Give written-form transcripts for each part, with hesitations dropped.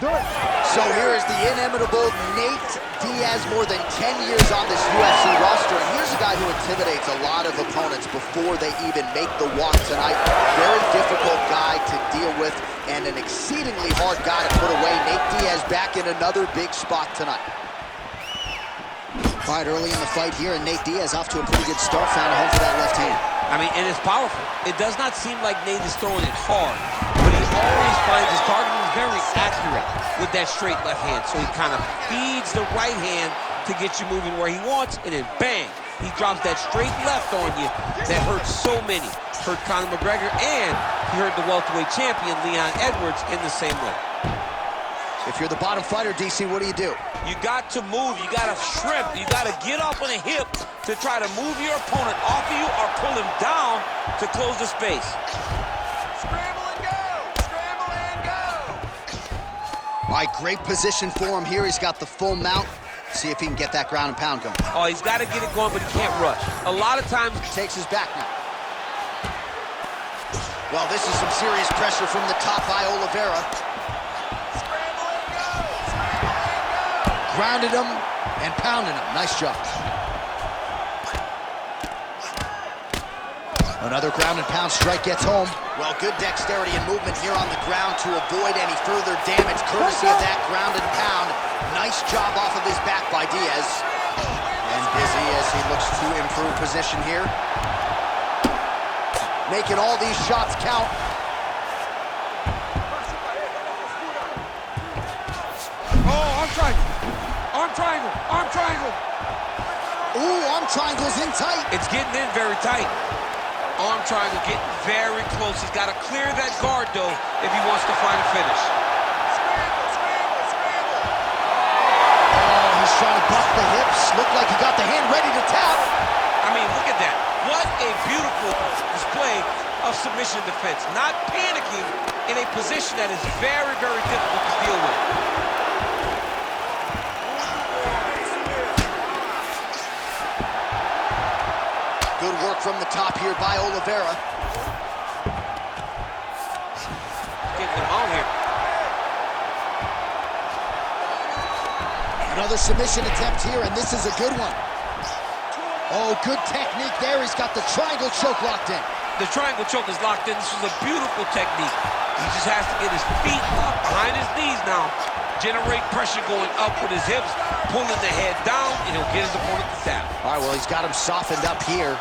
Do it. So here is the inimitable Nate Diaz, more than 10 years on this UFC roster. And here's a guy who intimidates a lot of opponents before they even make the walk tonight. Very difficult guy to deal with and an exceedingly hard guy to put away. Nate Diaz back in another big spot tonight. All right, early in the fight here, and Nate Diaz off to a pretty good start, finding home for that left hand. I mean, and it's powerful. It does not seem like Nate is throwing it hard, but he always finds his target. He's very accurate with that straight left hand. So he kind of feeds the right hand to get you moving where he wants, and then bang, he drops that straight left on you that hurts so many. Hurt Conor McGregor, and he hurt the welterweight champion, Leon Edwards, in the same way. If you're the bottom fighter, DC, what do? You got to move, you got to shrimp, you got to get up on a hip to try to move your opponent off of you or pull him down to close the space. Scramble and go! Scramble and go! All right, great position for him here. He's got the full mount. See if he can get that ground and pound going. Oh, he's got to get it going, but he can't rush. A lot of times... He takes his back now. Well, this is some serious pressure from the top by Oliveira. Grounded him and pounded him. Nice job. Another ground and pound strike gets home. Well, good dexterity and movement here on the ground to avoid any further damage, courtesy of that ground and pound. Nice job off of his back by Diaz. And busy as he looks to improve position here. Making all these shots count. Oh, arm triangle. Arm triangle. Arm triangle. Ooh, arm triangle's in tight. It's getting in very tight. Arm triangle getting very close. He's got to clear that guard, though, if he wants to find a finish. Oh, he's trying to buck the hips. Looked like he got the hand ready to tap. I mean, look at that. What a beautiful display of submission defense. Not panicking in a position that is very, very difficult to deal with. Good work from the top here by Oliveira. Getting them out here. Another submission attempt here, and this is a good one. Oh, good technique there. He's got the triangle choke locked in. The triangle choke is locked in. This was a beautiful technique. He just has to get his feet up behind his knees now. Generate pressure going up with his hips, pulling the head down, and he'll get his opponent to tap. All right, well, he's got him softened up here.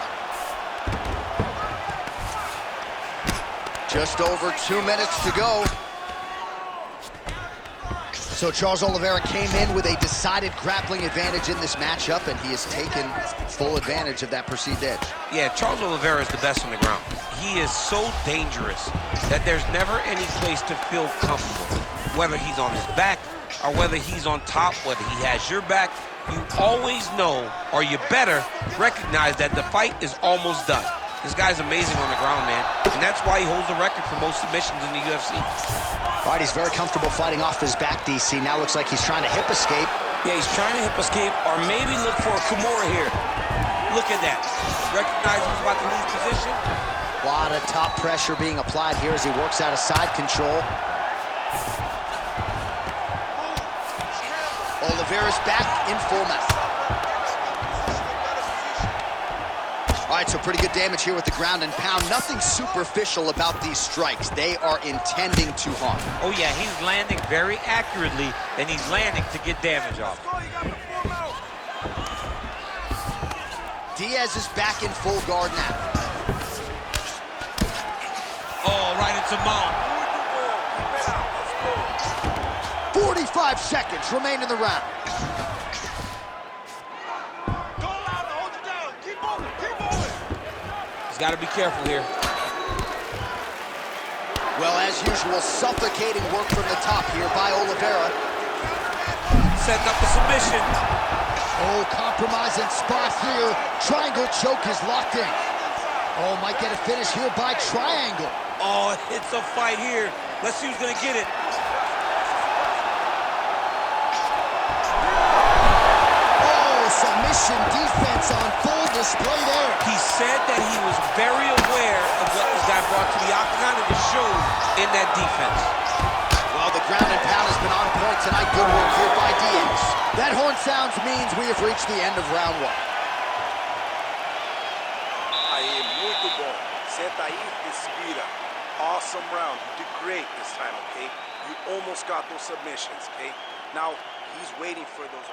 Just over 2 minutes to go. So Charles Oliveira came in with a decided grappling advantage in this matchup, and he has taken full advantage of that perceived edge. Yeah, Charles Oliveira is the best on the ground. He is so dangerous that there's never any place to feel comfortable. Whether he's on his back or whether he's on top, whether he has your back, you always know, or you better recognize that the fight is almost done. This guy's amazing on the ground, man. And that's why he holds the record for most submissions in the UFC. All right, he's very comfortable fighting off his back, DC. Now looks like he's trying to hip escape. Yeah, he's trying to hip escape or maybe look for a Kimura here. Look at that. Recognize he's about to lose position. A lot of top pressure being applied here as he works out of side control. Oliveira's back in full mount. All right, so pretty good damage here with the ground and pound. Nothing superficial about these strikes. They are intending to harm. Oh, yeah, he's landing very accurately, and he's landing to get damage off. Diaz is back in full guard now. Oh, right into mount. 45 seconds remain in the round. Got to be careful here. Well, as usual, suffocating work from the top here by Oliveira. Setting up the submission. Oh, compromising spot here. Triangle choke is locked in. Oh, might get a finish here by triangle. Oh, it's a fight here. Let's see who's going to get it. Oh, submission defense on full display there. He said that he was very aware of what this guy brought to the octagon, and it showed in that defense. Well, the ground and pound has been on That horn sounds means we have reached the end of round one. Aí, muito bom. Senta aí, respira. Awesome round. You did great this time, okay? You almost got those submissions, okay? Now, he's waiting for those.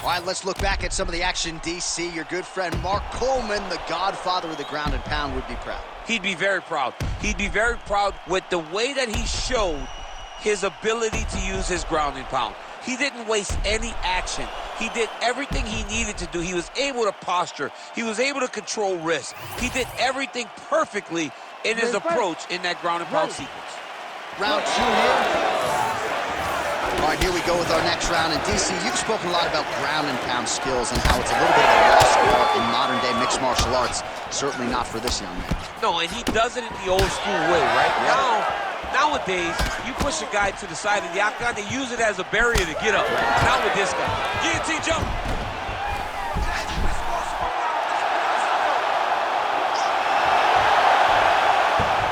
All right, let's look back at some of the action, DC. Your good friend Mark Coleman, the godfather of the ground and pound, would be proud. He'd be very proud. He'd be very proud with the way that he showed his ability to use his ground and pound. He didn't waste any action. He did everything he needed to do. He was able to posture. He was able to control risk. He did everything perfectly in his approach in that ground and pound sequence. Round two here. All right, here we go with our next round. And DC, you've spoken a lot about ground and pound skills and how it's a little bit of a lost art in modern day mixed martial arts. Certainly not for this young man. No, and he does it in the old school way, right? Nowadays, you push a guy to the side of the octagon, they use it as a barrier to get up. Not with this guy. Guillotine jump.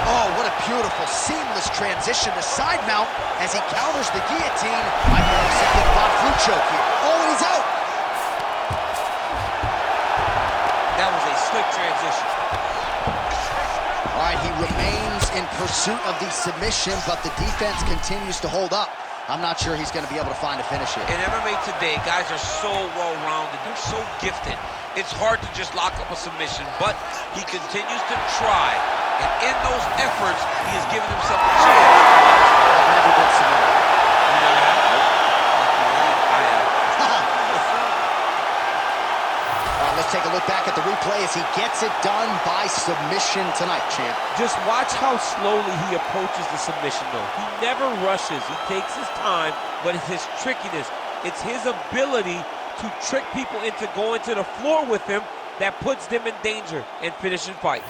Oh, what a beautiful, seamless transition to side mount as he counters the guillotine. I can see a Bob Flu choke here. Oh, and he's out. That was a slick transition. All right, he remains in pursuit of the submission, but the defense continues to hold up. I'm not sure he's going to be able to find a finish here. In MMA today, guys are so well-rounded. They're so gifted. It's hard to just lock up a submission, but he continues to try. And in those efforts, he has given himself a chance. I've never been submitted. You never have? I have. All right, let's take a look back at the replay as he gets it done by submission tonight, champ. Just watch how slowly he approaches the submission, though. He never rushes. He takes his time, but it's his trickiness. It's his ability to trick people into going to the floor with him that puts them in danger and finishing fights.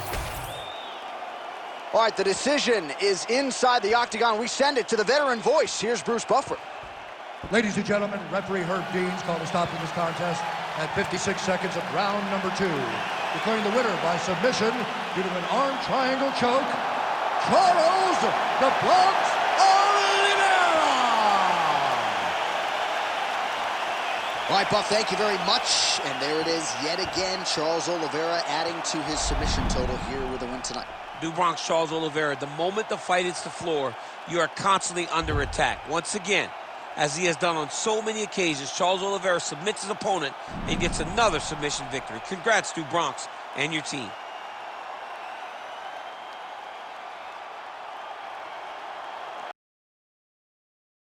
All right, the decision is inside the octagon. We send it to the veteran voice. Here's Bruce Buffer. Ladies and gentlemen, referee Herb Dean's called a stop to this contest at 56 seconds of round number 2. Declaring the winner by submission due to an arm triangle choke, Charles the Bronx Oliveira! All right, Buff, thank you very much. And there it is yet again, Charles Oliveira adding to his submission total here with a win tonight. Bronx, Charles Oliveira, the moment the fight hits the floor, you are constantly under attack. Once again, as he has done on so many occasions, Charles Oliveira submits his opponent and gets another submission victory. Congrats to Bronx and your team.